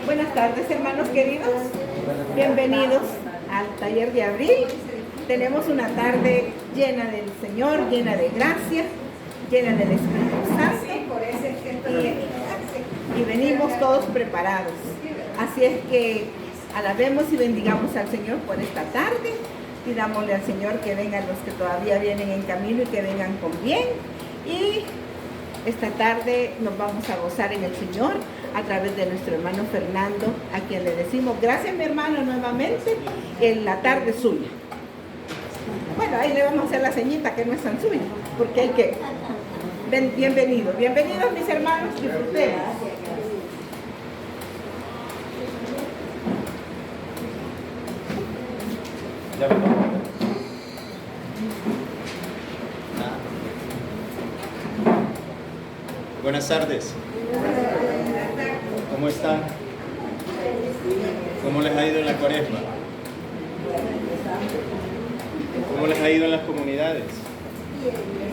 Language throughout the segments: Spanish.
Buenas tardes, hermanos queridos. Bienvenidos al taller de abril. Tenemos una tarde llena del Señor, llena de gracia, llena del Espíritu Santo. Y venimos todos preparados. Así es que alabemos y bendigamos al Señor por esta tarde. Pidámosle al Señor que vengan los que todavía vienen en camino y que vengan con bien. Y esta tarde nos vamos a gozar en el Señor a través de nuestro hermano Fernando, a quien le decimos gracias, mi hermano, nuevamente en la tarde suya. Bueno, ahí le vamos a hacer la ceñita que no es tan suya, porque hay que... Bienvenidos, bienvenidos mis hermanos, disfrutemos. Buenas tardes. ¿Cómo están? ¿Cómo les ha ido en la cuaresma? ¿Cómo les ha ido en las comunidades?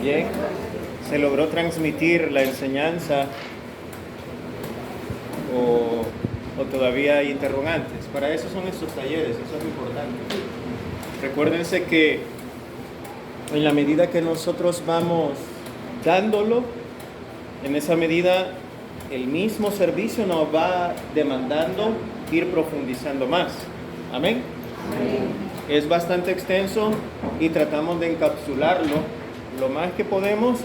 Bien. ¿Se logró transmitir la enseñanza o todavía hay interrogantes? Para eso son estos talleres, eso es importante. Recuérdense que en la medida que nosotros vamos dándolo, en esa medida el mismo servicio nos va demandando ir profundizando más. Amén. Amén. Es bastante extenso y tratamos de encapsularlo lo más que podemos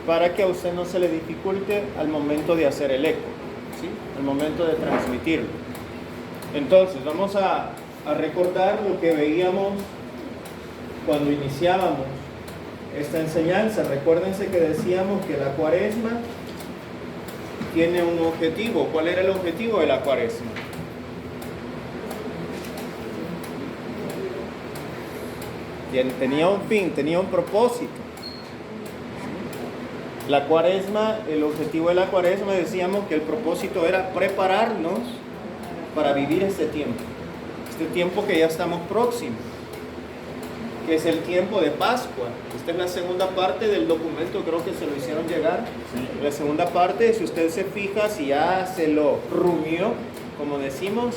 para que a usted no se le dificulte al momento de hacer el eco, ¿sí? Al momento de transmitirlo. Entonces vamos a recordar lo que veíamos cuando iniciábamos esta enseñanza. Recuérdense que decíamos que la cuaresma tiene un objetivo. ¿Cuál era el objetivo de la cuaresma? Tenía un fin, tenía un propósito. La cuaresma, el objetivo de la cuaresma, decíamos que el propósito era prepararnos para vivir este tiempo que ya estamos próximos, que es el tiempo de Pascua. Esta es la segunda parte del documento, creo que se lo hicieron llegar. Sí. La segunda parte, si usted se fija, si ya se lo rumió, como decimos,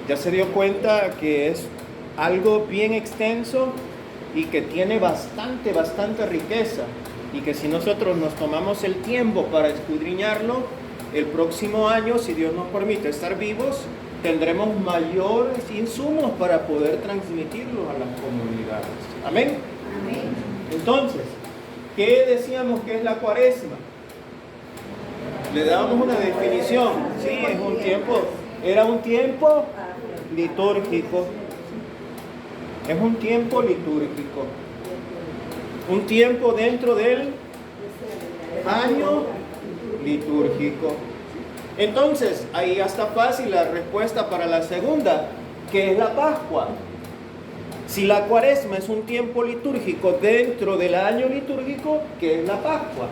ya se dio cuenta que es algo bien extenso y que tiene bastante riqueza, y que si nosotros nos tomamos el tiempo para escudriñarlo, el próximo año, si Dios nos permite estar vivos, tendremos mayores insumos para poder transmitirlos a las comunidades. ¿Amén? Amén. Entonces, ¿qué decíamos que es la cuaresma? Le dábamos una definición. Sí, es un tiempo, era un tiempo litúrgico. Es un tiempo litúrgico. Un tiempo dentro del año litúrgico. Entonces, ahí ya está fácil la respuesta para la segunda, que es la Pascua. Si la cuaresma es un tiempo litúrgico dentro del año litúrgico, ¿qué es la Pascua?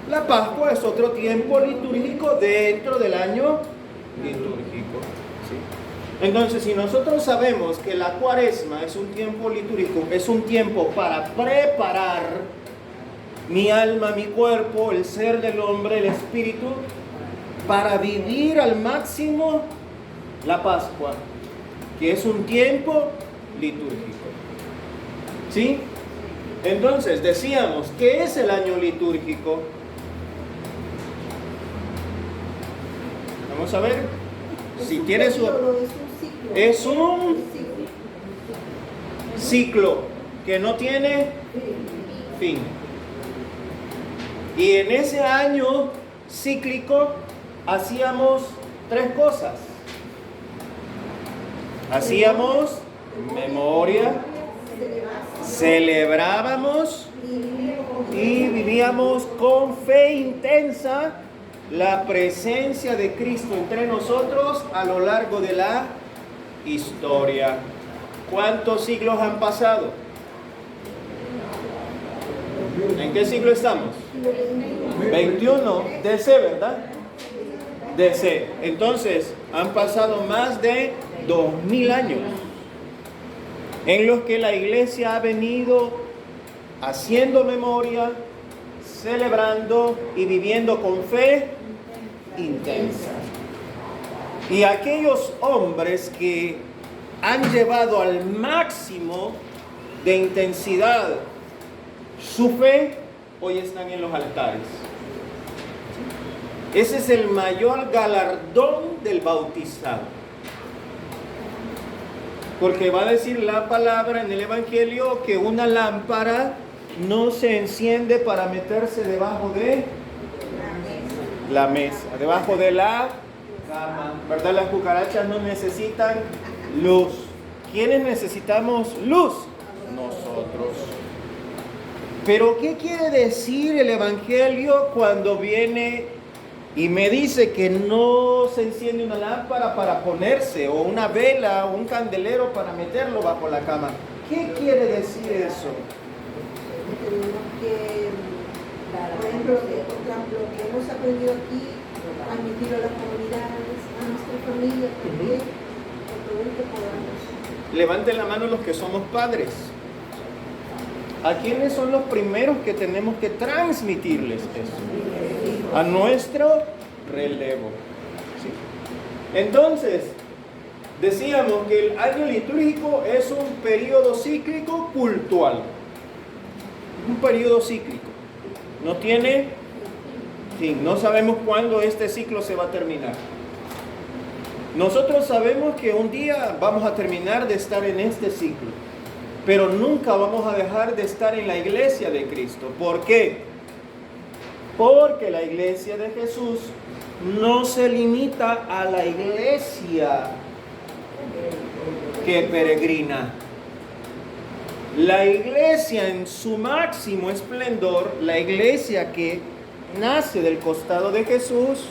La Pascua es otro tiempo litúrgico dentro del año litúrgico. ¿Sí? Entonces, si nosotros sabemos que la cuaresma es un tiempo litúrgico, es un tiempo para preparar mi alma, mi cuerpo, el ser del hombre, el espíritu, para vivir al máximo la Pascua, que es un tiempo litúrgico. ¿Sí? Entonces, decíamos, ¿qué es el año litúrgico? Vamos a ver. Si tiene su... Es un ciclo que no tiene fin. Y en ese año cíclico hacíamos tres cosas. Hacíamos memoria, celebrábamos y vivíamos con fe intensa la presencia de Cristo entre nosotros a lo largo de la historia. ¿Cuántos siglos han pasado? ¿En qué siglo estamos? 21 DC, ¿verdad? DC. Entonces, han pasado más de 2000 años en los que la iglesia ha venido haciendo memoria, celebrando y viviendo con fe intensa. Y aquellos hombres que han llevado al máximo de intensidad su fe, hoy están en los altares. Ese es el mayor galardón del bautizado. Porque va a decir la palabra en el Evangelio que una lámpara no se enciende para meterse debajo de la mesa, debajo de la cama, ¿verdad? Las cucarachas no necesitan luz. ¿Quiénes necesitamos luz? Nosotros. Pero ¿qué quiere decir el Evangelio cuando viene y me dice que no se enciende una lámpara para ponerse, o una vela, o un candelero para meterlo bajo la cama? ¿Qué quiere decir eso? Tenemos que, por ejemplo, lo que hemos aprendido aquí, transmitirlo a las comunidades, a nuestra familia también, por todo lo que podamos. Levanten la mano los que somos padres. ¿A quiénes son los primeros que tenemos que transmitirles eso? A nuestro relevo. ¿Sí? Entonces, decíamos que el año litúrgico es un periodo cíclico cultual. Un periodo cíclico. No tiene fin. No sabemos cuándo este ciclo se va a terminar. Nosotros sabemos que un día vamos a terminar de estar en este ciclo, pero nunca vamos a dejar de estar en la iglesia de Cristo. ¿Por qué? Porque la iglesia de Jesús no se limita a la iglesia que peregrina. La iglesia en su máximo esplendor, la iglesia que nace del costado de Jesús,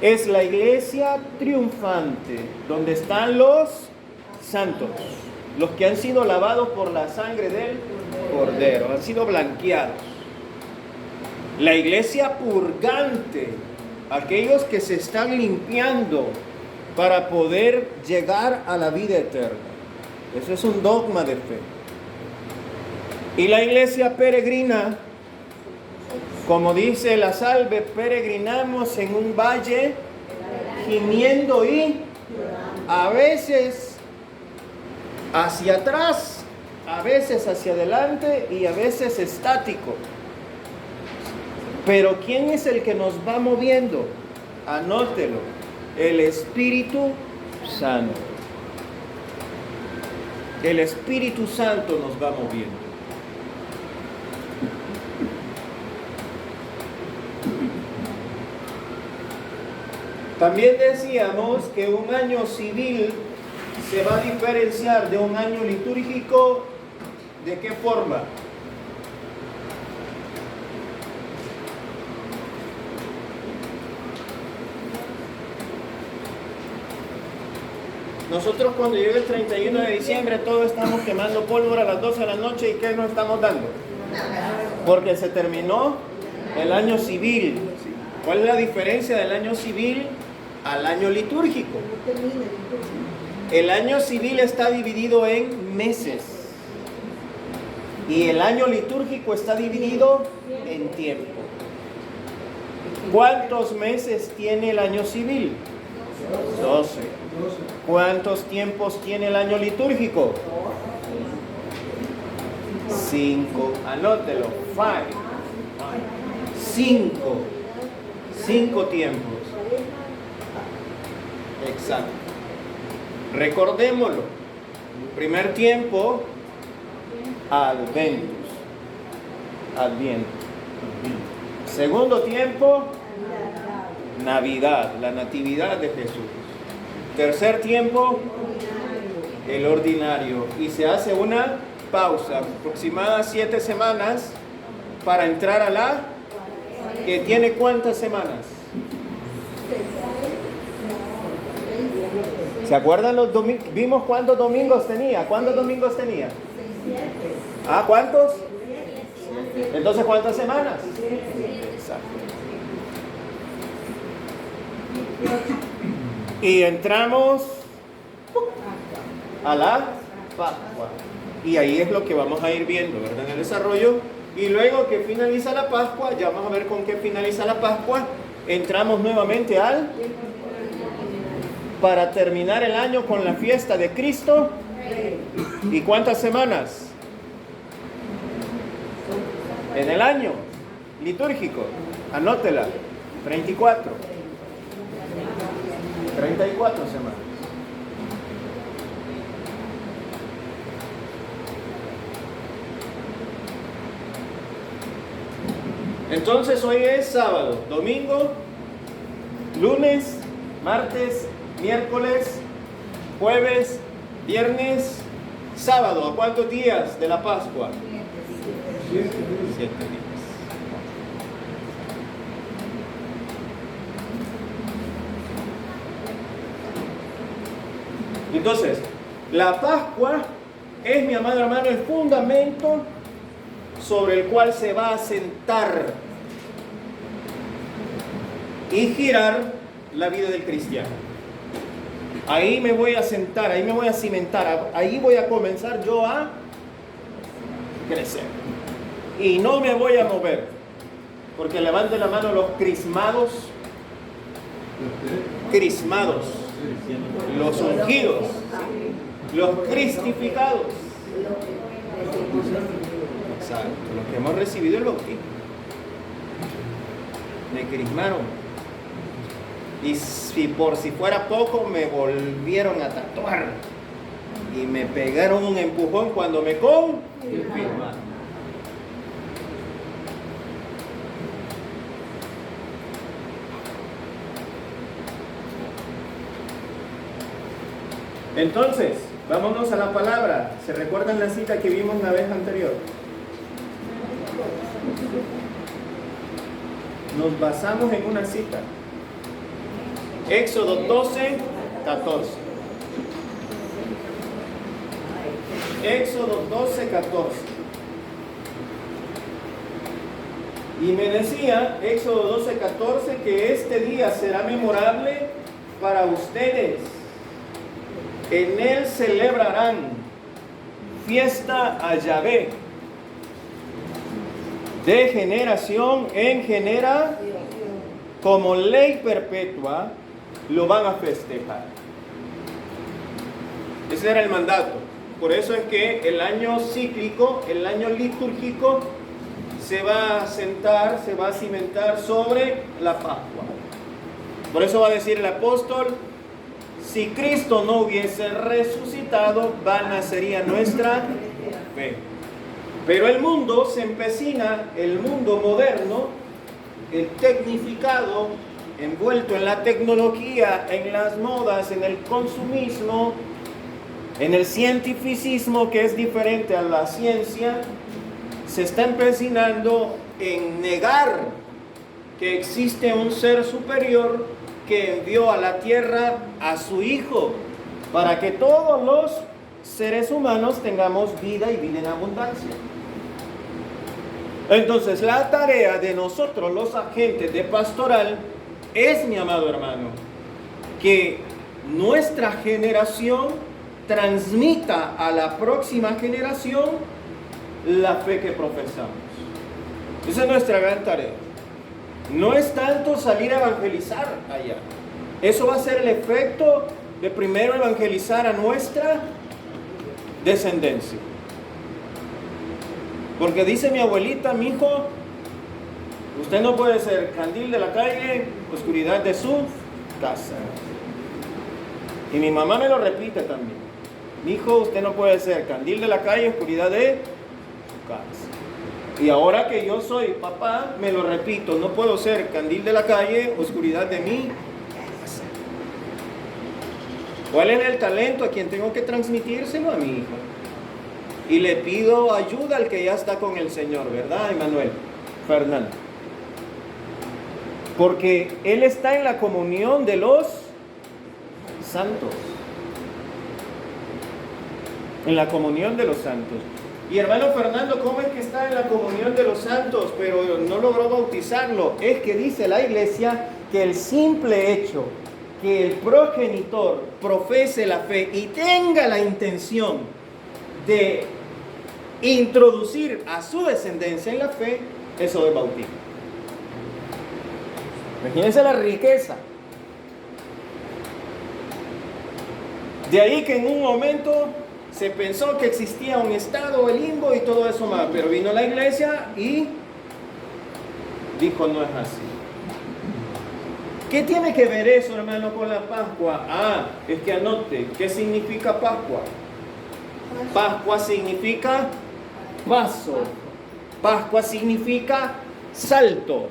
es la iglesia triunfante, donde están los santos, los que han sido lavados por la sangre del Cordero, han sido blanqueados. La iglesia purgante, aquellos que se están limpiando para poder llegar a la vida eterna. Eso es un dogma de fe. Y la iglesia peregrina, como dice la salve, peregrinamos en un valle gimiendo y a veces hacia atrás, a veces hacia adelante y a veces estático. Pero ¿quién es el que nos va moviendo? Anótelo, el Espíritu Santo. El Espíritu Santo nos va moviendo. También decíamos que un año civil se va a diferenciar de un año litúrgico. ¿De qué forma? Nosotros cuando llega el 31 de diciembre todos estamos quemando pólvora a las 12 de la noche. ¿Y qué nos estamos dando? Porque se terminó el año civil. ¿Cuál es la diferencia del año civil al año litúrgico? El año civil está dividido en meses y el año litúrgico está dividido en tiempo. ¿Cuántos meses tiene el año civil? 12. ¿Cuántos tiempos tiene el año litúrgico? 5. Anótelo. 5. 5 tiempos. Exacto. Recordémoslo. Primer tiempo, Adventus. Adviento. Segundo tiempo, Navidad, la natividad de Jesús. Tercer tiempo, el ordinario. Y se hace una pausa, aproximada 7 semanas, para entrar a la que tiene ¿cuántas semanas? ¿Se acuerdan los domingos? Vimos cuántos domingos tenía. ¿Cuántos domingos tenía? ¿Ah, cuántos? Entonces, ¿cuántas semanas? Exacto. Y entramos a la Pascua. Y ahí es lo que vamos a ir viendo, ¿verdad? En el desarrollo. Y luego que finaliza la Pascua, ya vamos a ver con qué finaliza la Pascua. entramos nuevamente para terminar el año con la fiesta de Cristo. ¿Y cuántas semanas? En el año litúrgico, anótela, 34. 34 semanas. Entonces hoy es sábado, domingo, lunes, martes, miércoles, jueves, viernes, sábado. ¿A cuántos días de la Pascua? 7 días. Entonces, la Pascua es, mi amado hermano, el fundamento sobre el cual se va a sentar y girar la vida del cristiano. Ahí me voy a sentar, ahí me voy a cimentar, ahí voy a comenzar yo a crecer. Y no me voy a mover, porque levante la mano los crismados, los ungidos, los cristificados. Exacto, los que hemos recibido el bautismo. Me crismaron. Y si por si fuera poco, me volvieron a tatuar. Y me pegaron un empujón cuando me confirmaron. Entonces, vámonos a la palabra. ¿Se recuerdan la cita que vimos la vez anterior? Nos basamos en una cita. Éxodo 12, 14. Éxodo 12, 14. Y me decía, Éxodo 12, 14, que este día será memorable para ustedes. En él celebrarán fiesta a Yahvé. De generación en generación, como ley perpetua, lo van a festejar. Ese era el mandato. Por eso es que el año cíclico, el año litúrgico, se va a sentar, se va a cimentar sobre la Pascua. Por eso va a decir el apóstol: si Cristo no hubiese resucitado, vana sería nuestra fe. Pero el mundo se empecina, el mundo moderno, el tecnificado, envuelto en la tecnología, en las modas, en el consumismo, en el cientificismo, que es diferente a la ciencia, se está empecinando en negar que existe un ser superior que envió a la tierra a su Hijo para que todos los seres humanos tengamos vida y vida en abundancia. Entonces, la tarea de nosotros, los agentes de pastoral, es, mi amado hermano, que nuestra generación transmita a la próxima generación la fe que profesamos. Esa es nuestra gran tarea. No es tanto salir a evangelizar allá. Eso va a ser el efecto de primero evangelizar a nuestra descendencia. Porque dice mi abuelita: mi hijo, usted no puede ser candil de la calle, oscuridad de su casa. Y mi mamá me lo repite también: mi hijo, usted no puede ser candil de la calle, oscuridad de su casa. Y ahora que yo soy papá, me lo repito: no puedo ser candil de la calle, oscuridad de mi casa. ¿Cuál es el talento a quien tengo que transmitírselo? A mi hijo. Y le pido ayuda al que ya está con el Señor, ¿verdad, Emanuel? Fernando. Porque él está en la comunión de los santos. En la comunión de los santos. Y hermano Fernando, ¿cómo es que está en la comunión de los santos, pero no logró bautizarlo? Es que dice la iglesia que el simple hecho que el progenitor profese la fe y tenga la intención de introducir a su descendencia en la fe, eso es bautismo. Imagínense la riqueza. De ahí que en un momento se pensó que existía un estado, el limbo y todo eso más, pero vino la iglesia y dijo no es así. ¿Qué tiene que ver eso, hermano, con la Pascua? Es que anote, ¿qué significa Pascua? Pascua significa paso. Pascua significa salto.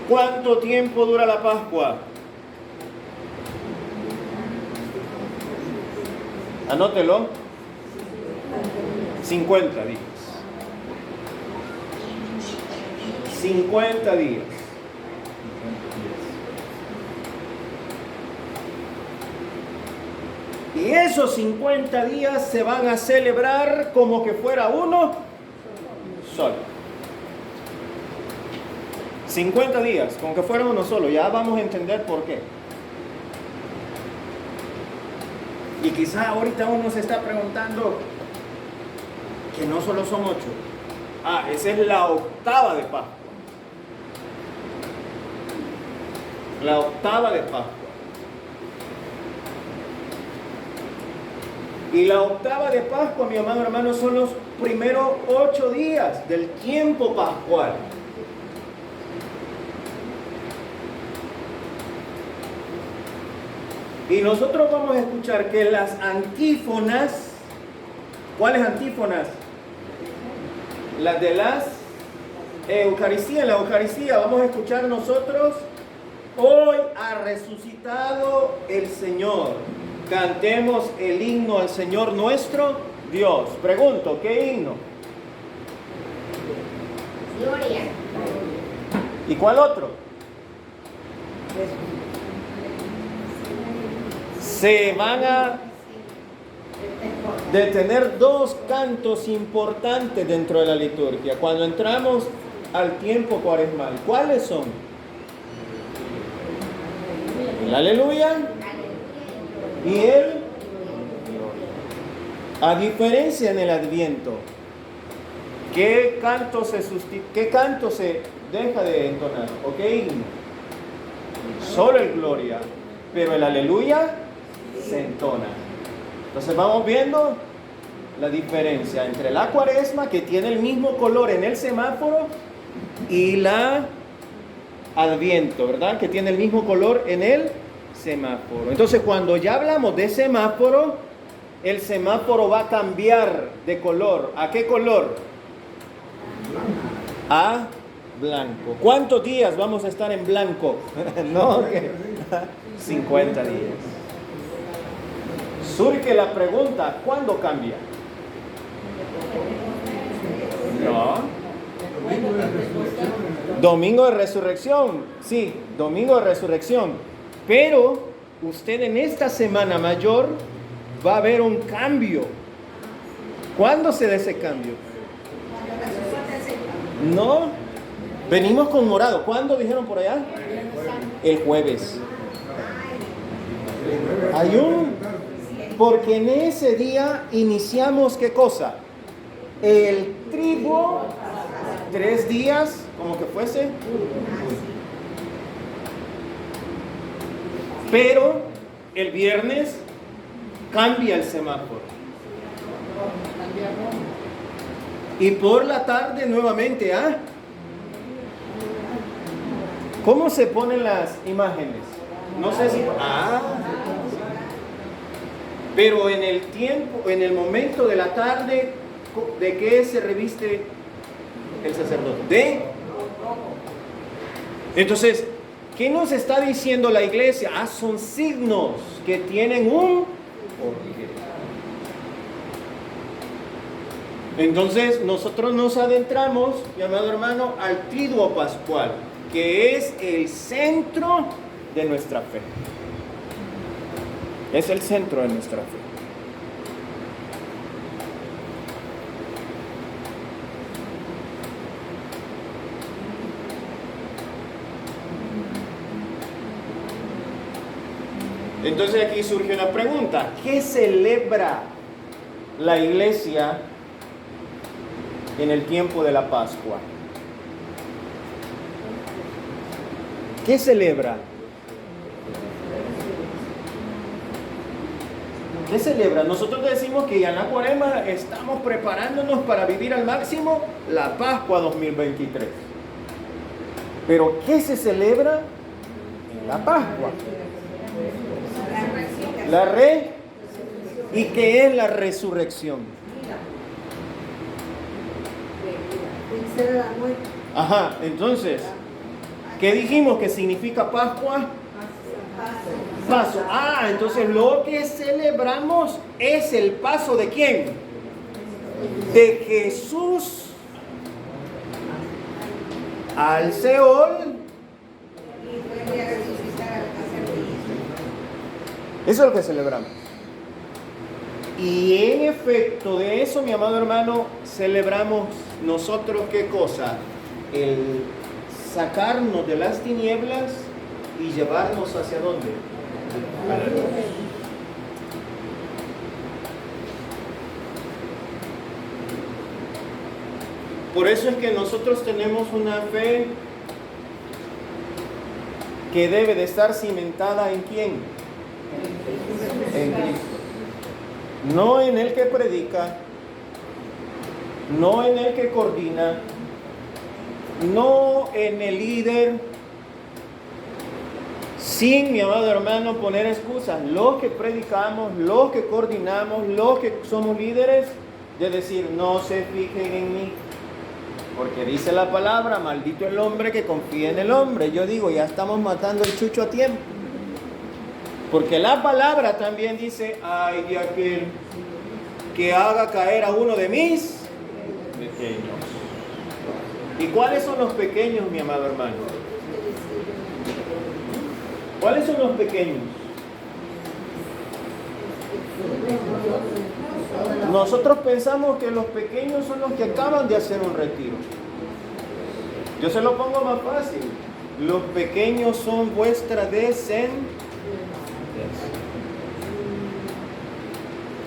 ¿Cuánto tiempo dura la Pascua? Anótelo. 50 días. 50 días. Y esos 50 días se van a celebrar como que fuera uno solo. 50 días, como que fuera uno solo. Ya vamos a entender por qué. Y quizá ahorita uno se está preguntando que no solo son 8. Esa es la octava de Pascua. La octava de Pascua. Y la octava de Pascua, mi amado hermano, son los primeros 8 días del tiempo pascual. Y nosotros vamos a escuchar que las antífonas, ¿cuáles antífonas? Las de las Eucaristía. La Eucaristía vamos a escuchar nosotros: hoy ha resucitado el Señor. Cantemos el himno al Señor nuestro Dios. Pregunto, ¿qué himno? Gloria. ¿Y cuál otro? Se van a detener dos cantos importantes dentro de la liturgia cuando entramos al tiempo cuaresmal. ¿Cuáles son? El aleluya y el a diferencia en el Adviento. ¿Qué canto se deja de entonar? ¿O qué himno? Solo el gloria, pero el aleluya se entona. Entonces vamos viendo la diferencia entre la cuaresma, que tiene el mismo color en el semáforo, y la Adviento, ¿verdad? Que tiene el mismo color en el semáforo. Entonces cuando ya hablamos de semáforo, el semáforo va a cambiar de color. ¿A qué color? A blanco. ¿Cuántos días vamos a estar en blanco? No, 50 días. Surge la pregunta, ¿cuándo cambia? No. Domingo de resurrección. Sí, domingo de resurrección. Pero usted en esta semana mayor va a haber un cambio. ¿Cuándo se da ese cambio? No. Venimos con morado. ¿Cuándo dijeron por allá? El jueves. Hay porque en ese día iniciamos ¿qué cosa? El triduo, 3 días, como que fuese. Pero el viernes cambia el semáforo. Y por la tarde nuevamente, ¿cómo se ponen las imágenes? No sé si... Pero en el tiempo, en el momento de la tarde, ¿de qué se reviste el sacerdote? Entonces, ¿qué nos está diciendo la iglesia? Son signos que tienen un porqué. Entonces, nosotros nos adentramos, mi amado hermano, al triduo pascual, que es el centro de nuestra fe. Es el centro de nuestra fe. Entonces aquí surge una pregunta. ¿Qué celebra la iglesia en el tiempo de la Pascua? ¿Qué celebra? ¿Qué celebra? Nosotros decimos que ya en la Cuaresma estamos preparándonos para vivir al máximo la Pascua 2023. Pero ¿qué se celebra en la Pascua? ¿Y qué es la resurrección? Ajá, entonces, ¿qué dijimos que significa Pascua? Paso. Entonces lo que celebramos es el paso ¿de quién? De Jesús al Seol. Eso es lo que celebramos. Y en efecto de eso, mi amado hermano, celebramos nosotros ¿qué cosa? El sacarnos de las tinieblas y llevarnos ¿hacia dónde? A la luz. Por eso es que nosotros tenemos una fe que debe de estar cimentada ¿en quién? En Cristo. No en el que predica, no en el que coordina, no en el líder, sin, mi amado hermano, poner excusas. Los que predicamos, los que coordinamos, los que somos líderes, de decir, no se fijen en mí. Porque dice la palabra, maldito el hombre que confía en el hombre. Yo digo, ya estamos matando el chucho a tiempo. Porque la palabra también dice, ay de aquel que haga caer a uno de mis pequeños. ¿Y cuáles son los pequeños, mi amado hermano? ¿Cuáles son los pequeños? Nosotros pensamos que los pequeños son los que acaban de hacer un retiro. Yo se lo pongo más fácil. Los pequeños son vuestra descendencia.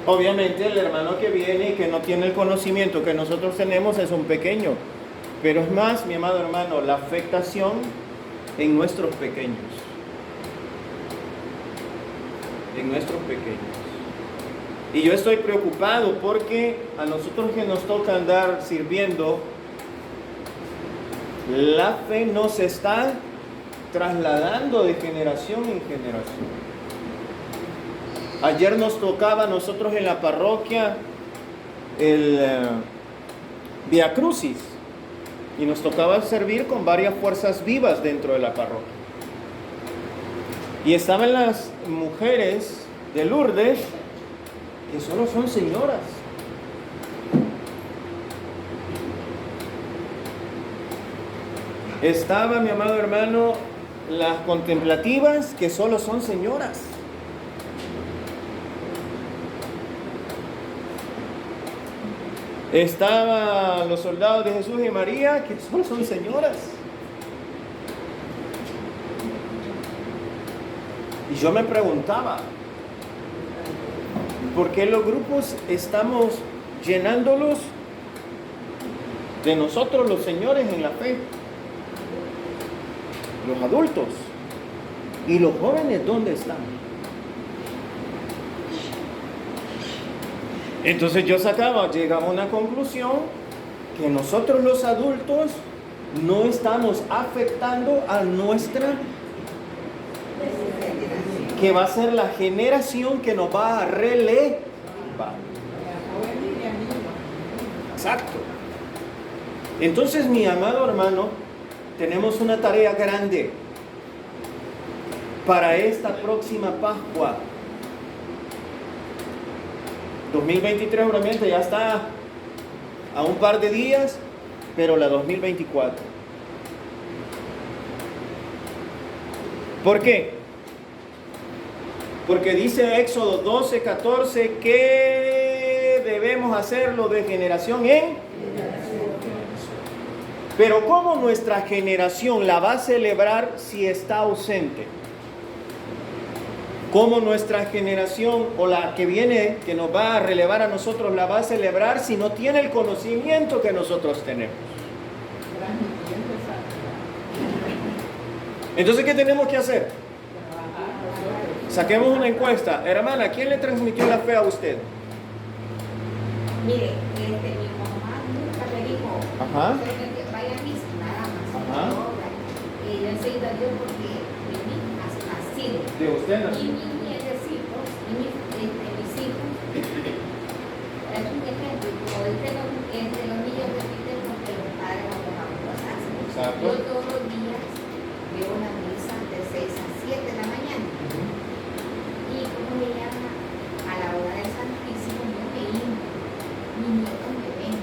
Obviamente el hermano que viene y que no tiene el conocimiento que nosotros tenemos es un pequeño. Pero es más, mi amado hermano, la afectación en nuestros pequeños. En nuestros pequeños. Y yo estoy preocupado porque a nosotros que nos toca andar sirviendo, la fe nos está trasladando de generación en generación. Ayer nos tocaba a nosotros en la parroquia el Via Crucis y nos tocaba servir con varias fuerzas vivas dentro de la parroquia. Y estaban las mujeres de Lourdes que solo son señoras. Estaba, mi amado hermano, las contemplativas que solo son señoras. Estaban los soldados de Jesús y María que solo son señoras. Y yo me preguntaba, ¿por qué los grupos estamos llenándolos de nosotros los señores en la fe? Los adultos. ¿Y los jóvenes dónde están? Entonces yo llegaba a una conclusión que nosotros los adultos no estamos afectando a nuestra, que va a ser la generación que nos va a relevar. Exacto. Entonces, mi amado hermano, tenemos una tarea grande para esta próxima Pascua. 2023 obviamente ya está a un par de días, pero la 2024. ¿Por qué? Porque dice Éxodo 12:14 que debemos hacerlo de generación en generación. Pero ¿cómo nuestra generación la va a celebrar si está ausente? ¿Cómo nuestra generación o la que viene, que nos va a relevar a nosotros, la va a celebrar si no tiene el conocimiento que nosotros tenemos? Entonces, ¿qué tenemos que hacer? Saquemos una encuesta. Hermana, ¿quién le transmitió la fe a usted? Mire, mi mamá nunca me dijo, Ajá. vaya a misa, nada más. Ajá. Y yo enseguida Dios porque de mí has nacido. De usted Y nació. mis nietecitos, y mis hijos, es un ejemplo, como dicen los niños repiten porque los padres no dejamos casarse. Exacto. Yo todos los días veo una misa de 6 a 7 de la mañana. Y como me llama a la hora del Santísimo, yo me hinco, mis nietos me ven,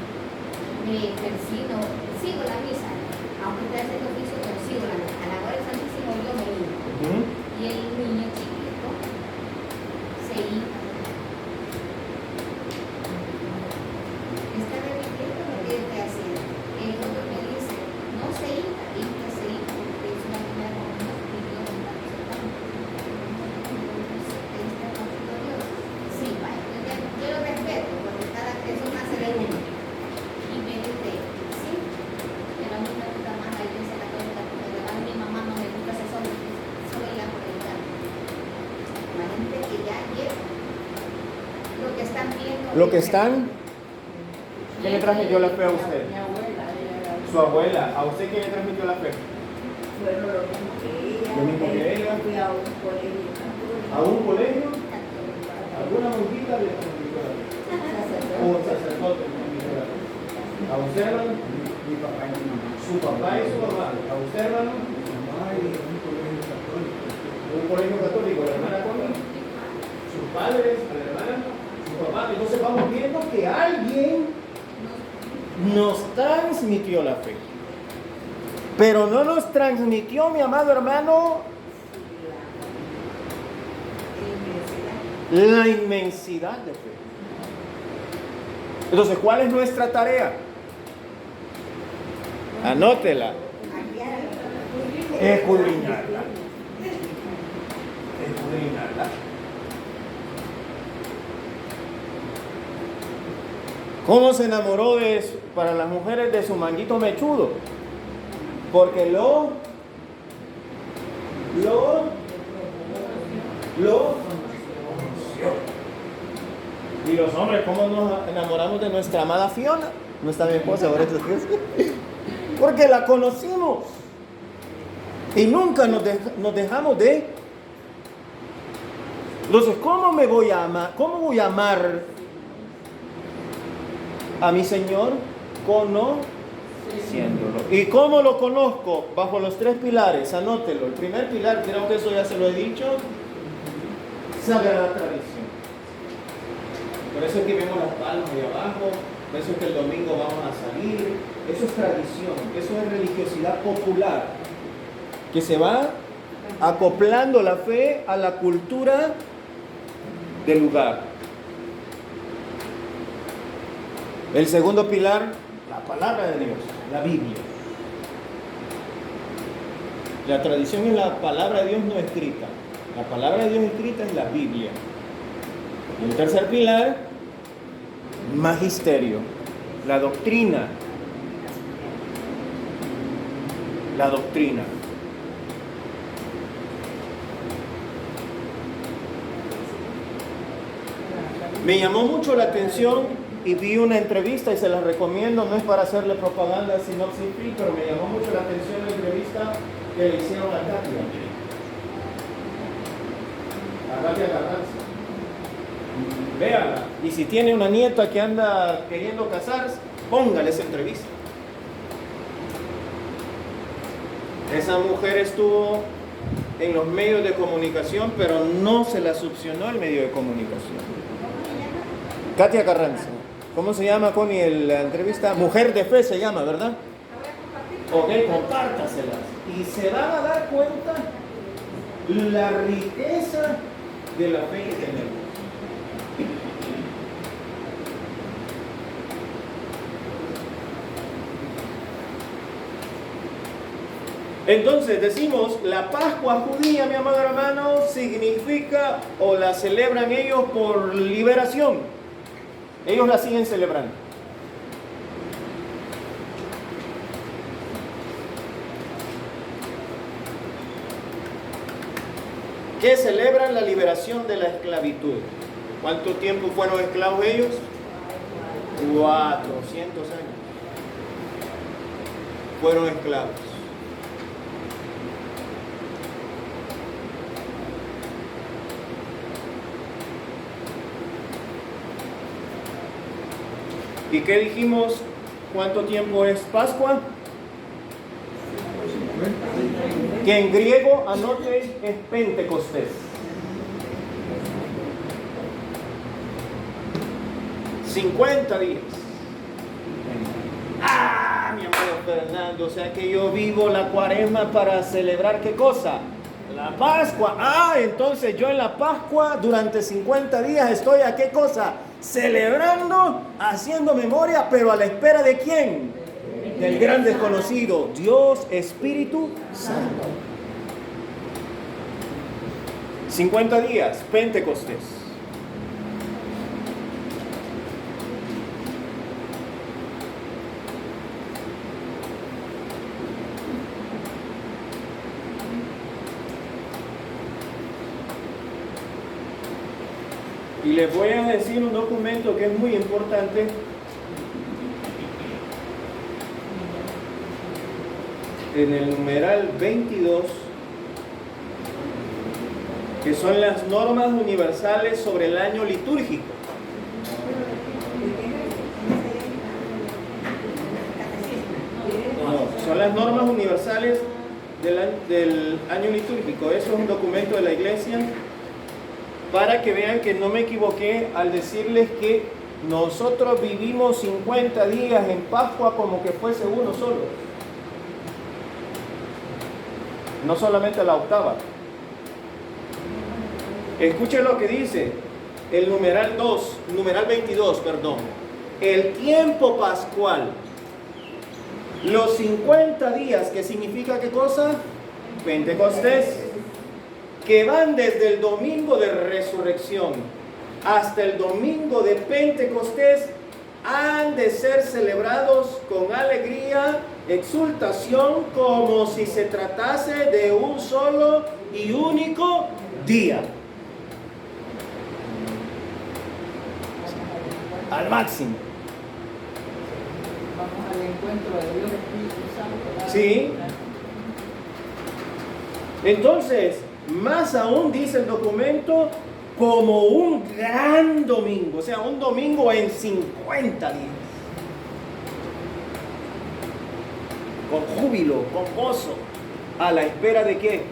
me persino, sigo la misa, aunque esté haciendo oficio, pero sigo la misa. A la hora del Santísimo yo me hinco. Y el niño chiquito se hinca. Está repitiendo lo que él te hacía. El otro me dice, no se hinca, porque es una primera comunión y Dios me está presentando. Sí, vaya, yo lo respeto, porque cada eso nace de uno. Y me dice, sí, pero a mí me gusta más la iglesia católica, porque además mi mamá no me gusta hacer solo ir a predicar. La gente que ya lleva lo que están viendo. Lo que están. ¿Quién le transmitió la fe a usted? Mi abuela, Su abuela. ¿A usted quién le transmitió la fe? bueno, lo mismo que ella. Lo mismo que ella. Fui a un colegio católico. ¿A un colegio? ¿Alguna monjita le transmitió la fe? ¿O un sacerdote le transmitió la fe? ¿A usted, hermano? Mi papá y mi mamá. Su papá y su mamá. ¿A usted, hermano? Mi mamá y un colegio católico. Un colegio católico. ¿La hermana Connie? Sus padres, a la hermana, su papá. Entonces vamos viendo que alguien nos transmitió la fe. Pero no nos transmitió, mi amado hermano, la inmensidad de fe. Entonces, ¿cuál es nuestra tarea? Anótela. Escudriñarla. Escudriñarla. ¿Cómo se enamoró para las mujeres de su manguito mechudo? Porque lo conoció. Y los hombres, ¿cómo nos enamoramos de nuestra amada Fiona? No está mi esposa ahora, porque la conocimos. Y nunca nos dejamos de. Entonces, ¿cómo me voy a amar? ¿Cómo voy a amar a mi Señor? Conociéndolo. ¿Y cómo lo conozco? Bajo los 3 pilares, anótelo. El primer pilar, creo que eso ya se lo he dicho, sagrada tradición. Por eso es que vemos las palmas ahí abajo, por eso es que el domingo vamos a salir. Eso es tradición, eso es religiosidad popular, que se va acoplando la fe a la cultura del lugar. El segundo pilar, la palabra de Dios, la Biblia. La tradición es la palabra de Dios no escrita. La palabra de Dios escrita es la Biblia. Y el tercer pilar, magisterio, la doctrina. La doctrina. Me llamó mucho la atención y vi una entrevista y se la recomiendo, no es para hacerle propaganda al Synopsis Free, pero me llamó mucho la atención la entrevista que le hicieron a Katia. A Katia Carranza. Véala. Y si tiene una nieta que anda queriendo casarse, póngale esa entrevista. Esa mujer estuvo en los medios de comunicación, pero no se la succionó el medio de comunicación. Katia Carranza. ¿Cómo se llama, Connie, la entrevista? Mujer de Fe se llama, ¿verdad? Ok, compártaselas. Y se van a dar cuenta la riqueza de la fe que tenemos. Entonces decimos, la Pascua judía, mi amado hermano, significa o la celebran ellos por liberación. Ellos la siguen celebrando. ¿Qué celebran? La liberación de la esclavitud. ¿Cuánto tiempo fueron esclavos ellos? 400 años. Fueron esclavos. ¿Y qué dijimos? ¿Cuánto tiempo es Pascua? Que en griego, anote, es Pentecostés. 50 días. Ah, mi amado Fernando, o sea que yo vivo la cuaresma para celebrar ¿qué cosa? La Pascua. Ah, entonces yo en la Pascua durante 50 días estoy ¿a qué cosa? Celebrando, haciendo memoria, pero a la espera ¿de quién? Del gran desconocido, Dios Espíritu Santo. 50 días, Pentecostés. Y les voy a decir un documento que es muy importante. En el numeral 22, que son las normas universales sobre el año litúrgico. No, son las normas universales del año litúrgico. Eso es un documento de la iglesia para que vean que no me equivoqué al decirles que nosotros vivimos 50 días en Pascua como que fuese uno solo. No solamente la octava. Escuchen lo que dice el numeral 22, perdón. El tiempo pascual. Los 50 días, que significa ¿qué cosa? Pentecostés. Que van desde el domingo de resurrección hasta el domingo de Pentecostés, han de ser celebrados con alegría, exultación, como si se tratase de un solo y único día. Al máximo. Vamos al encuentro de Dios Espíritu Santo. Sí. Entonces, más aún dice el documento, como un gran domingo, o sea, un domingo en 50 días. Con júbilo, con gozo, a la espera de qué.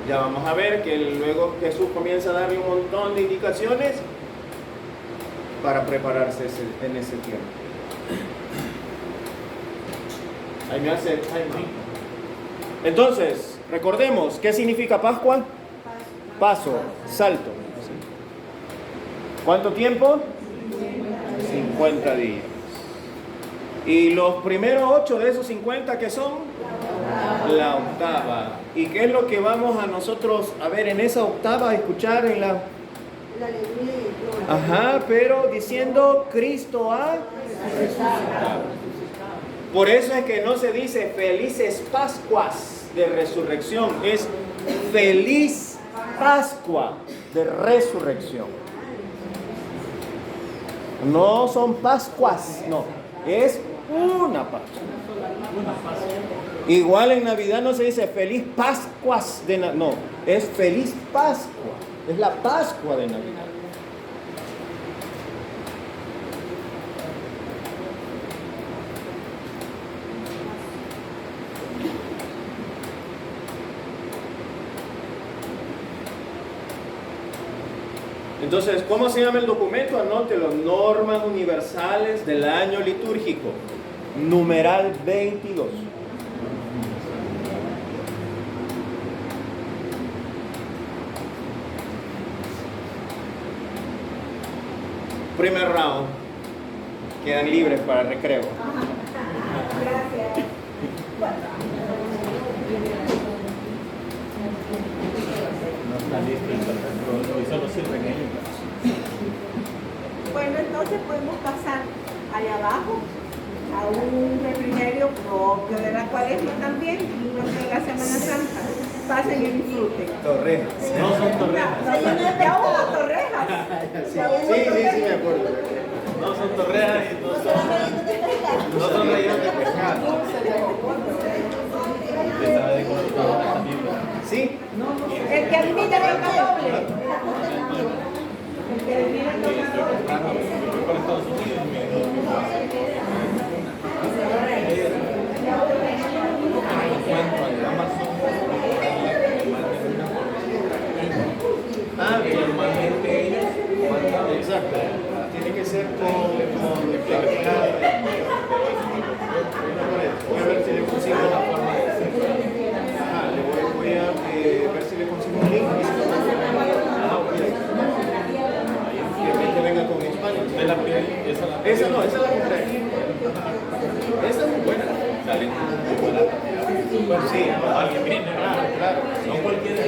Ya vamos a ver que luego Jesús comienza a darle un montón de indicaciones para prepararse en ese tiempo. Ahí me hace timing. Entonces, recordemos, ¿qué significa Pascua? Paso, salto. ¿Cuánto tiempo? 50 días. Y los primeros 8 de esos 50, ¿qué son? La octava. ¿Y qué es lo que vamos a nosotros a ver en esa octava, a escuchar en la... La alegría y el gloria. Ajá, pero diciendo Cristo ha resucitado. Por eso es que no se dice felices Pascuas de resurrección, es feliz Pascua de resurrección. No son Pascuas, no, es una Pascua. Igual en Navidad no se dice feliz Pascuas de Navidad, no, es feliz Pascua, es la Pascua de Navidad. Entonces, ¿cómo se llama el documento? Anótelo, normas universales del año litúrgico, numeral 22. Primer round, quedan libres para recreo. Gracias. 12 podemos pasar allá abajo a un refrigerio propio de la Cuaresma también, no de la Semana Santa. Pasen y disfruten. Torrejas. No son torrejas. Ya hubo torrejas. Sí, me acuerdo. No son torrejas y no son rellenos de pescado. Estaba de computadora también. Sí. El que adivina el doble. El que adivina el doble. Fui para Estados Unidos y me dijo que cuento al Amazon. Que normalmente ellos mandan. Exacto. Tiene que ser con declarado. Voy a ver si le consigo la forma de hacer. Voy a ver si le consigo un link. Que venga con español. De la piel, esa la Esa no, esa la compré. Esa es muy buena. sale muy barata. Pues sí, Alguien viene, claro, claro. no cualquiera.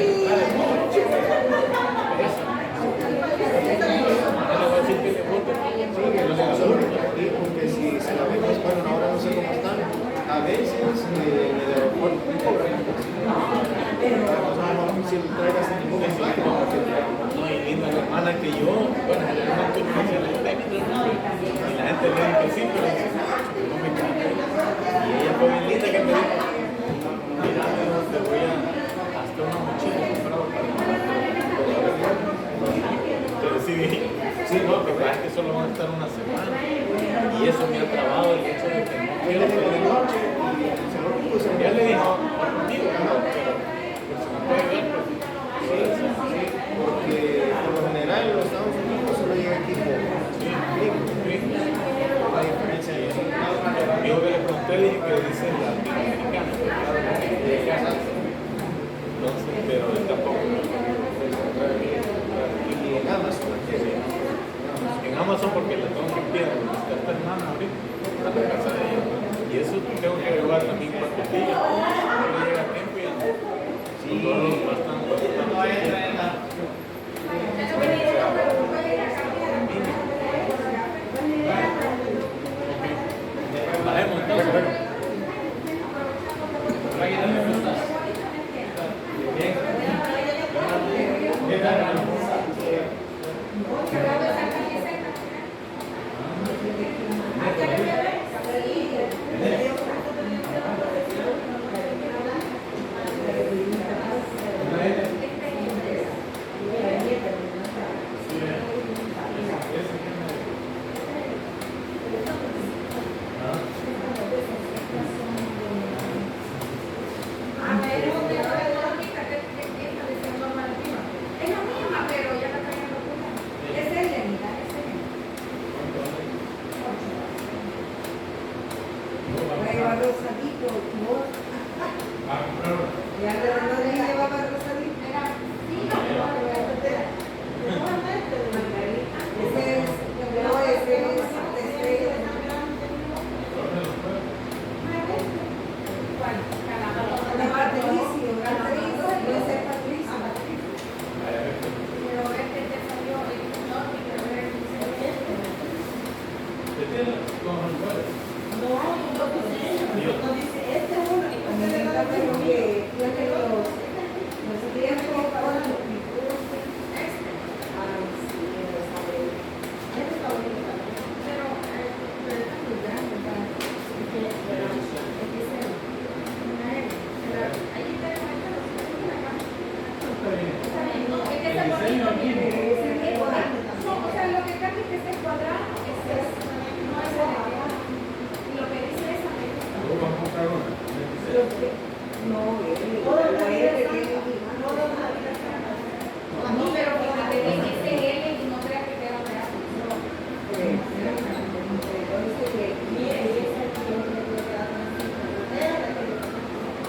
Porque si se la vemos, bueno, ahora no sé cómo están. A veces en el aeropuerto me cobran. Si lo traigas sin ningún problema. No, y linda la hermana que yo, bueno, la hermana que conoce la técnica, y la gente le dice que sí, pero dice, no me cae. Y ella fue bien linda que me dijo, mira, te voy a hasta una mochila comprado para pero sí dije, sí, no, que es que solo van a estar una semana. Y eso me ha trabado el hecho de que no quiero perder noche. Ya le dije, contigo, no, pero se me puede ver, Porque por lo general en los Estados Unidos solo llega aquí por la diferencia de eso. yo que le pregunté, le dije que dice latinoamericano, entonces, pero él tampoco. Y en Amazon, En Amazon porque la tengo que enviar, porque está esta hermana ahorita, a la casa de ella. Y eso tengo que llevar también 4 días, no llega a tiempo y todos los bastante. Bajemos entonces.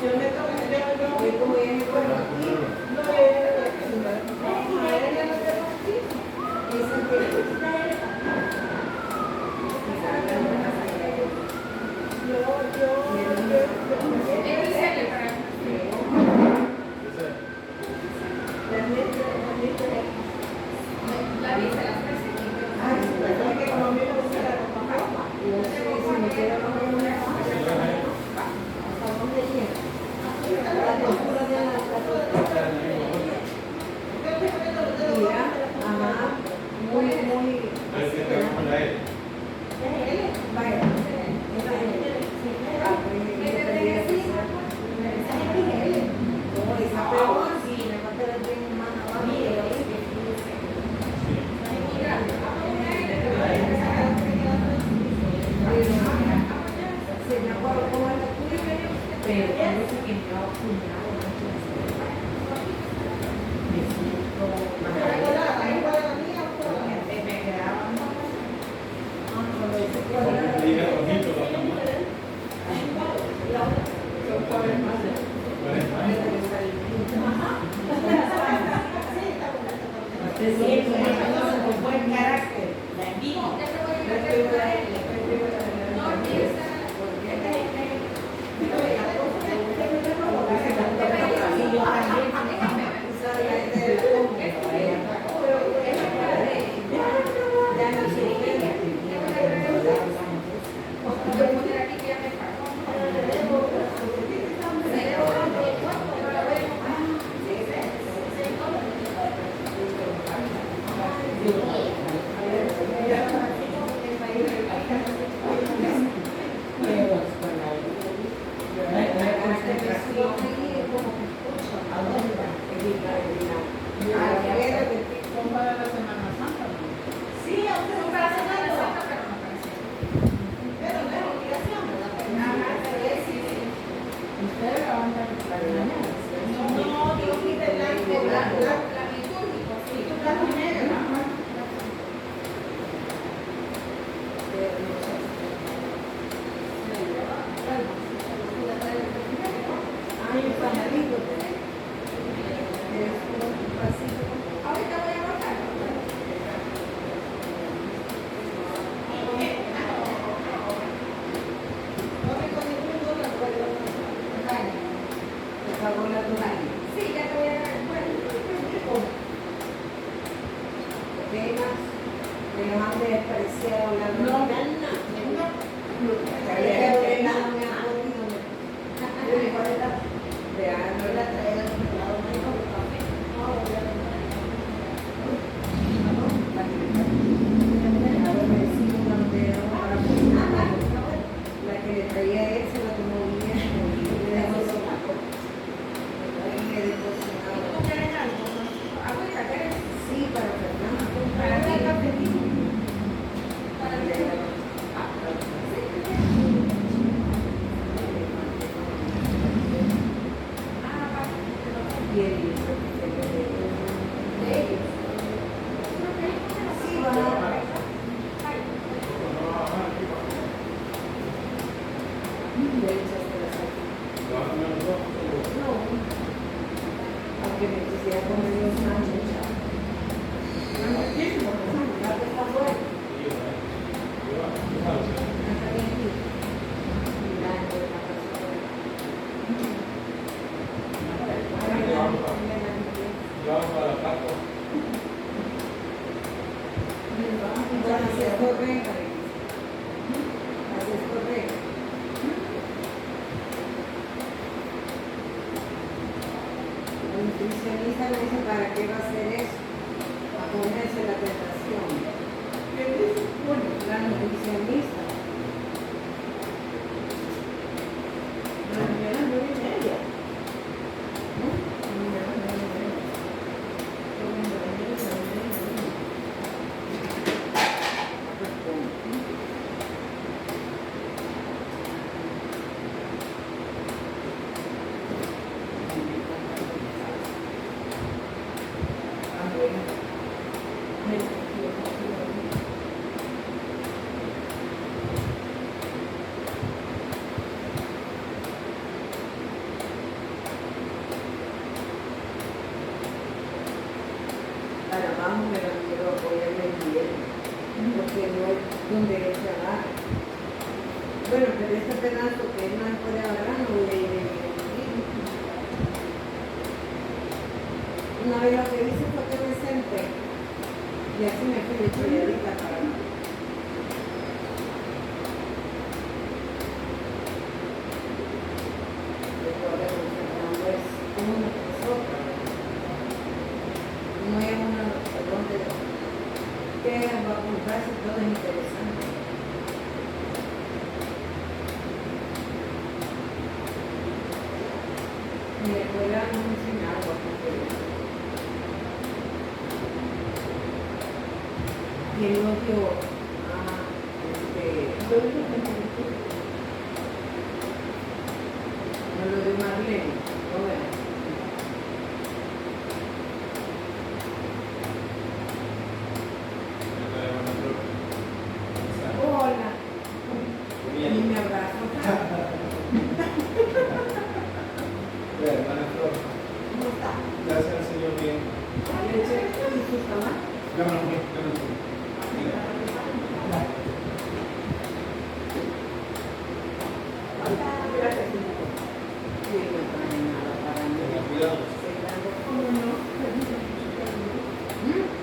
Yo me Mira, ajá, muy, muy. Vaya, con buen carácter, la envidia. Son para la Semana Santa, ¿no? Son para la Semana Santa, pero no para Ustedes la van a la de mañana. no, digo que de blanco, la litúrgica, sí, blanco y negro. Ahorita voy a bajar. Sí, ya te voy a dar. La que le traía él se la tomó bien y le dejó sí, para Fernando. Para ti, café. Y él sí, va. Aunque me quisiera comer los nachos. Así es correcto. Así es correcto. El nutricionista me dice, ¿para qué va a hacer eso? A ponerse la tentación. Bueno, la nutricionista. La mañana 9:30. ¿No? Mañana 9:30. Para abajo me la quiero apoyarme bien, porque no es un derecho a dar. Bueno, pero este pedazo que él no puede agarrar, no voy a ir en el una vez lo que hice fue que me senté y así me fui de chulladita para abajo. Recuerda que Fernando es como una persona. que va a comprarse todo es interesante. Me recuerda un enseñar algo y el novio no lo de Marlene, no veo. Hola. Y me abrazo. Hermana Flor, ¿Cómo está? gracias al Señor bien. ¿Y su mamá? Llámanos bien, Sí, no trae nada para mí. cuidado. ¿Cómo no?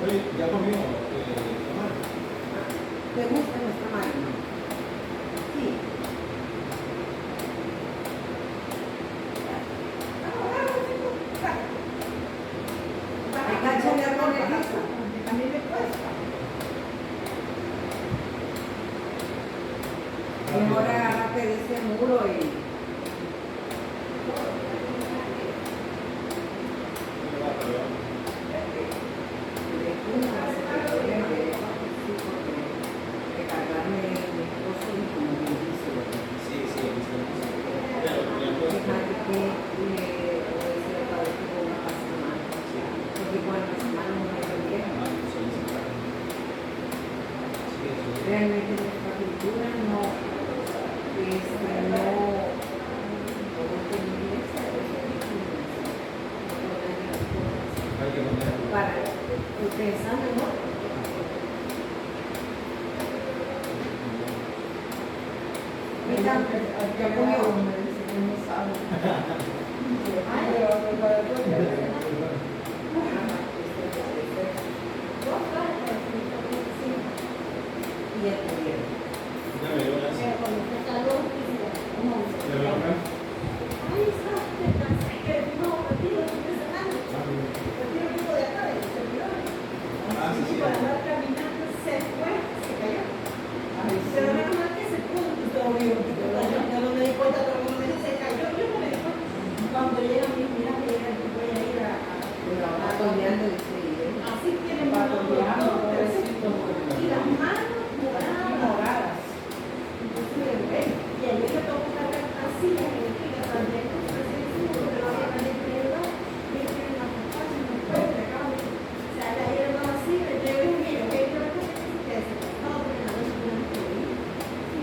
Oye, ¿ya comió mamá? ¿Te gusta nuestra máquina? Sí. Cáchale a Monelisa. A mí me cuesta. Mejor agárrate de ese muro y... Realmente nuestra cultura no para ustedes saben, ¿no? Mira, ya comió. Y ya tuvieron.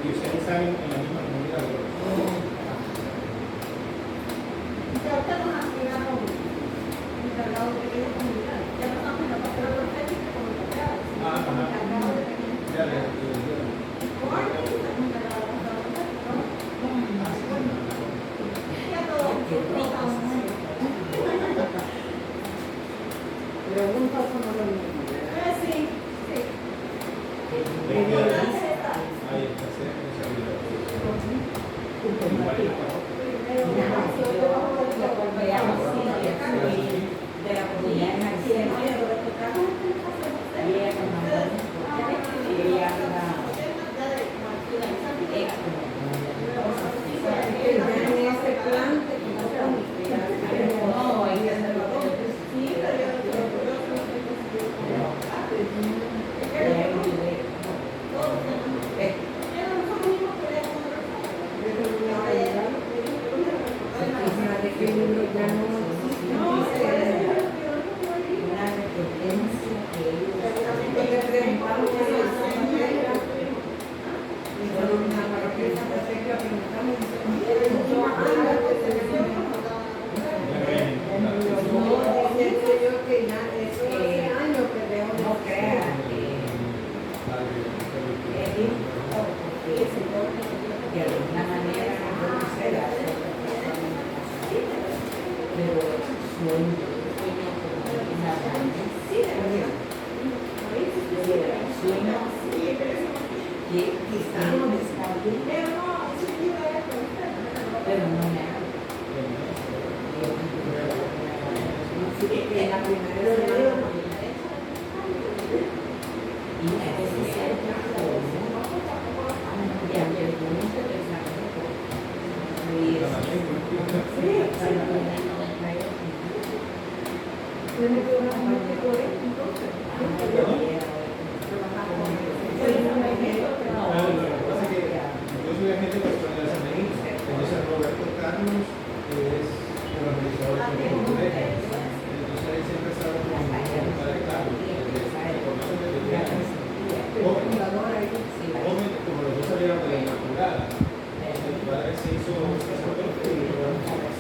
Y ustedes saben en la misma comunidad. Pero un paso no lo mismo. Ahí está, De alguna manera no será, pero sueño como una grande, sueño que estamos pero no me hago. En la primera semana y Tiene que orar mucho por él, entonces. Lo que pasa es que yo soy agente pastoral de San Benito. Entonces Roberto Carlos es el organizador de San Benito. Entonces él siempre estaba con el padre Carlos. Joven, como los dos salieron de la Inmaculada, el padre se hizo sacerdote y Roberto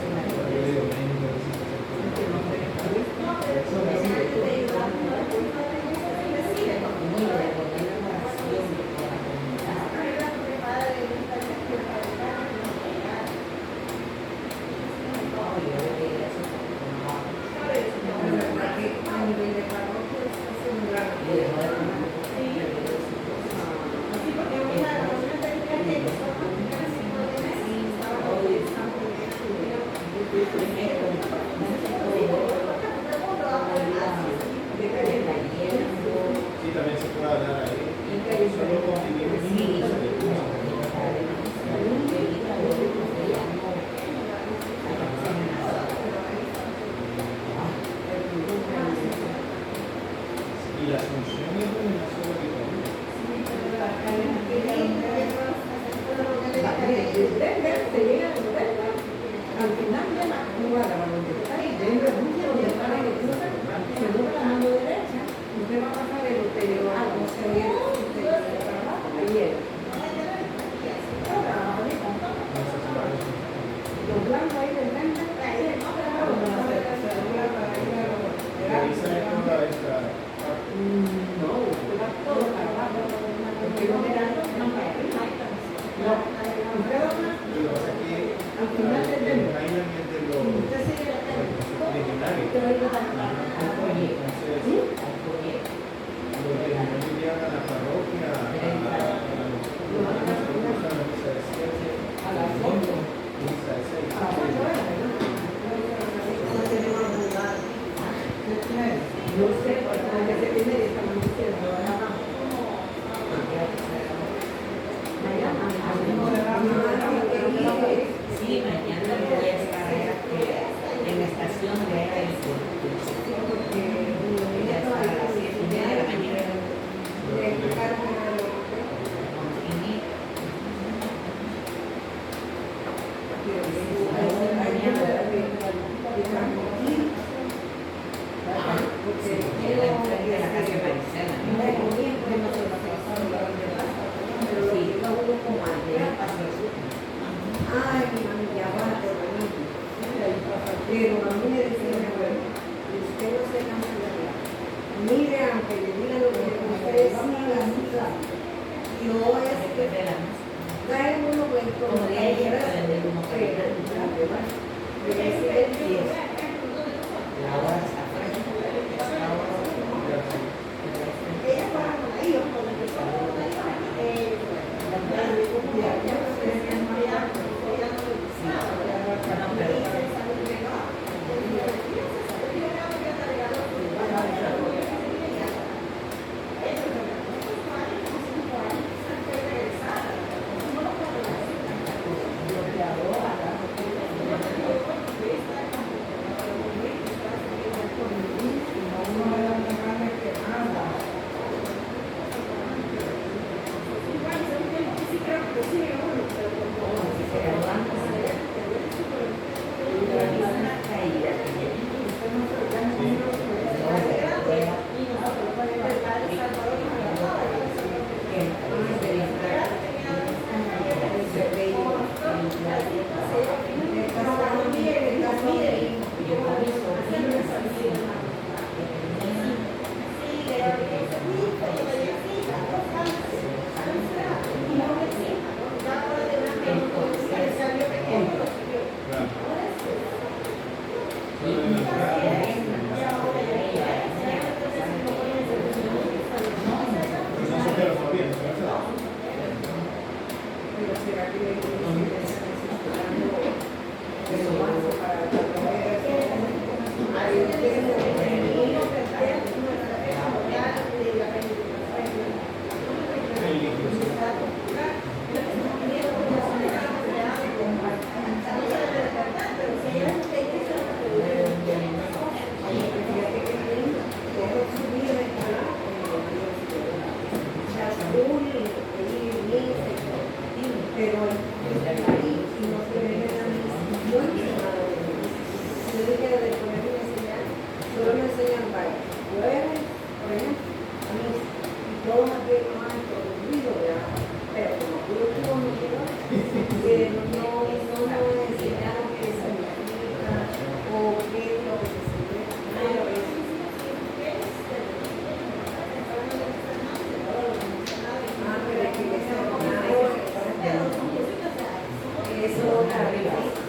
sí, también se puede hablar ahí. Solo convivimos. Y las funciones de una sola Al final de la jugada, cuando está ahí, dentro de un tiempo, se dobla la mano derecha, usted va a pasar el ulterior, se viene ayer. Doblando ahí del frente, no, usted va todo para abajo, porque no mirando, no para arriba. No, usted dobla al final del dentro. Usted sigue la no sé, porque se tiene que estar diciendo. Sí, mañana voy a estar en la estación de aeropuerto. Ya está a las 7:30 de la mañana. Ay, mami, ya va, pero a mí me decían, bueno, usted no se cansa de hablar. Mire, aunque le digan lo que usted siga. Yo es que trae uno como de ayer, La hora está fresca. ella para con ahí, yo con enseñan varios. Jueves, por ejemplo, a mí, y todos aquellos han producido, pero como tú no quiero, no nos enseñaron qué significa o qué es lo que se celebra. Eso arriba.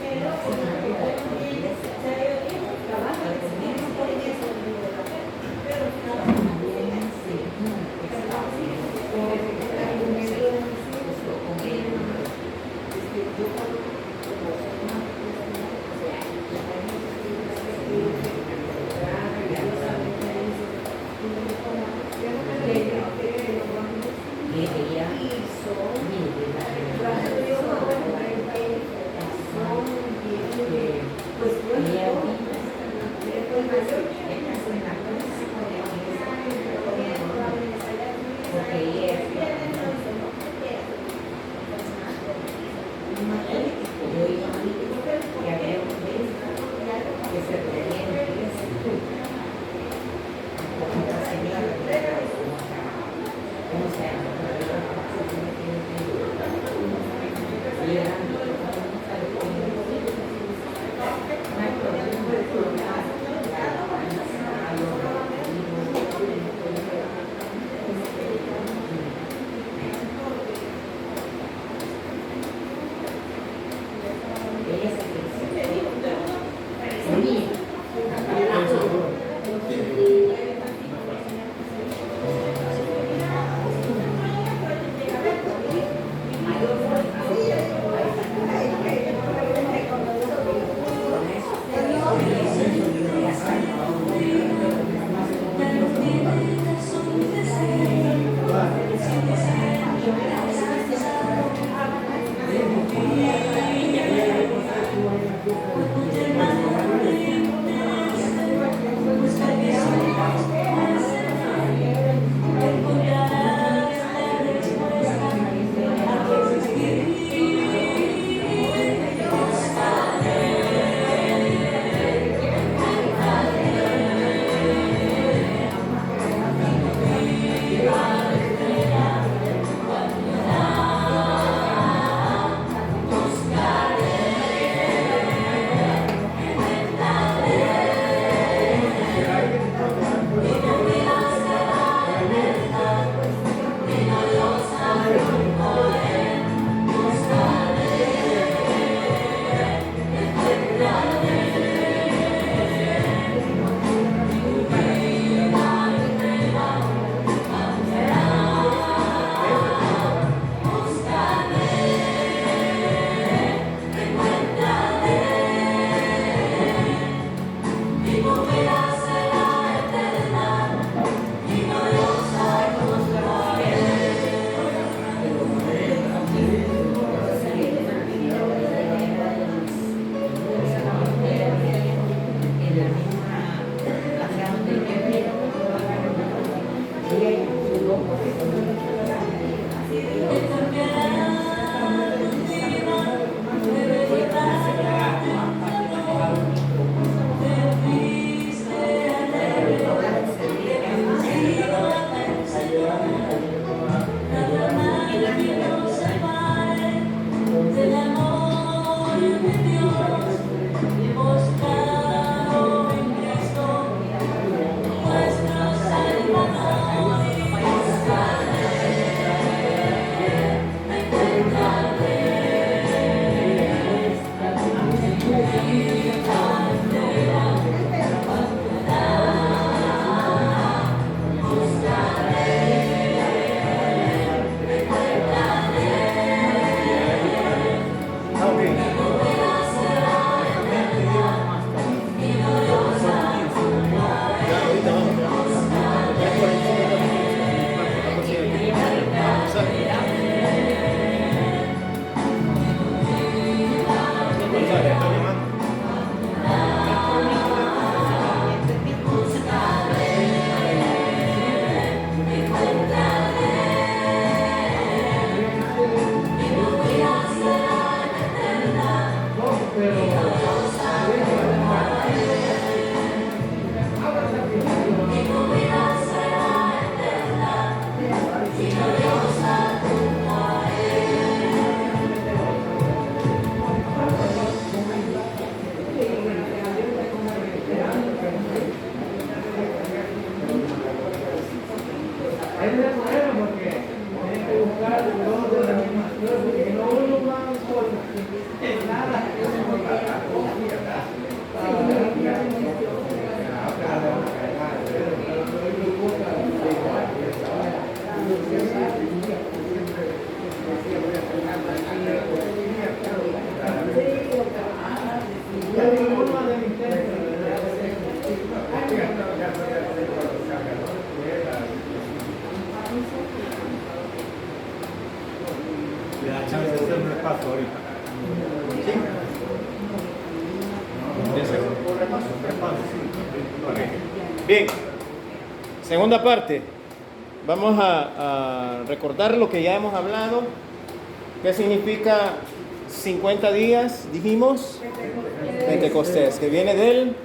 Ese es el problema porque tienen que buscar todos de la misma cosa, porque no uno va solo, nada, eso no va a dar, Le da chance de hacer un repaso ahorita. Bien, segunda parte. Vamos a recordar lo que ya hemos hablado. ¿Qué significa 50 días? Dijimos Pentecostés, que viene del